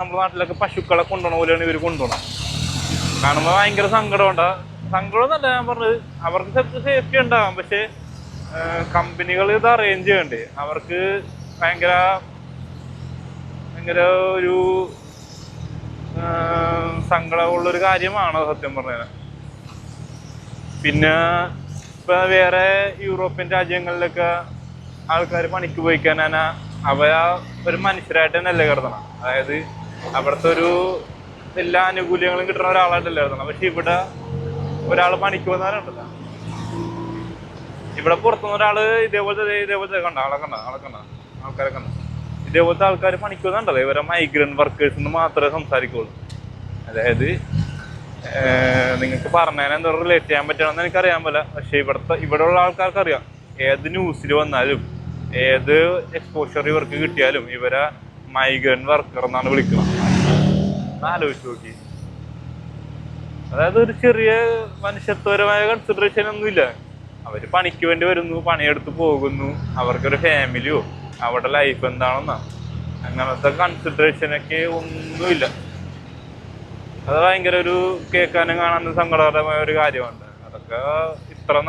നമ്മുടെ നാട്ടിലൊക്കെ പശുക്കളെ കൊണ്ടുപോകണ പോലെയാണ് ഇവർ കൊണ്ടുപോകണം. കാണുമ്പോൾ ഭയങ്കര സങ്കടമുണ്ട്. സങ്കടം എന്നല്ല ഞാൻ പറഞ്ഞത്, അവർക്ക് സേഫ്റ്റി ഉണ്ടാകാം, പക്ഷെ കമ്പനികൾ ഇത് അറേഞ്ച് ചെയ്യണ്ടേ. അവർക്ക് ഭയങ്കര ഭയങ്കര ഒരു സങ്കടമുള്ളൊരു കാര്യമാണ് സത്യം പറഞ്ഞത്. പിന്നെ ഇപ്പൊ വേറെ യൂറോപ്യൻ രാജ്യങ്ങളിലൊക്കെ ആൾക്കാർ പണിക്ക് പോയിക്കാൻ ഒരു മനുഷ്യരായിട്ട് തന്നെയല്ലേ കരുതണം. അതായത് അവിടുത്തെ ഒരു എല്ലാ ആനുകൂല്യങ്ങളും കിട്ടുന്ന ഒരാളായിട്ടല്ലേ കരുതണം. പക്ഷെ ഇവിടെ ഒരാൾ പണിക്ക് പോകുന്നവരുണ്ടല്ലോ, ഇവിടെ പുറത്തുനിന്ന് ഒരാള് ഇതേപോലത്തെ കണ്ട ആൾക്കാരെ കണ്ട ഇതേപോലത്തെ ആൾക്കാർ പണിക്ക് പോകുന്നുണ്ടല്ലോ, ഇവരെ മൈഗ്രന്റ് വർക്കേഴ്സ് എന്ന് മാത്രമേ സംസാരിക്കുള്ളൂ. അതായത് നിങ്ങൾക്ക് പറഞ്ഞതിനെ എന്തോ റിലേറ്റ് ചെയ്യാൻ പറ്റണമെന്ന് എനിക്കറിയാൻ പറ്റില്ല. പക്ഷെ ഇവിടെയുള്ള ആൾക്കാർക്ക് അറിയാം, ഏത് ന്യൂസിൽ വന്നാലും ഏത് എക്സ്പോഷർ ഇവർക്ക് കിട്ടിയാലും ഇവരെ മൈഗ്രന്റ് വർക്കർ എന്നാണ് വിളിക്കുന്നത്. ആലോചിച്ച് നോക്കി. അതായത് ഒരു ചെറിയ മനുഷ്യത്വപരമായ കൺസിഡറേഷൻ ഒന്നുമില്ല. അവര് പണിക്ക് വേണ്ടി വരുന്നു, പണിയെടുത്ത് പോകുന്നു, അവർക്കൊരു ഫാമിലിയോ അവരുടെ ലൈഫ് എന്താണെന്നാ, അങ്ങനത്തെ കൺസിഡറേഷനൊക്കെ ഒന്നുമില്ല. അത് ഭയങ്കര ഒരു കേൾക്കാനും കാണാനും സങ്കടകരമായ ഒരു കാര്യമാണ്. അതൊക്കെ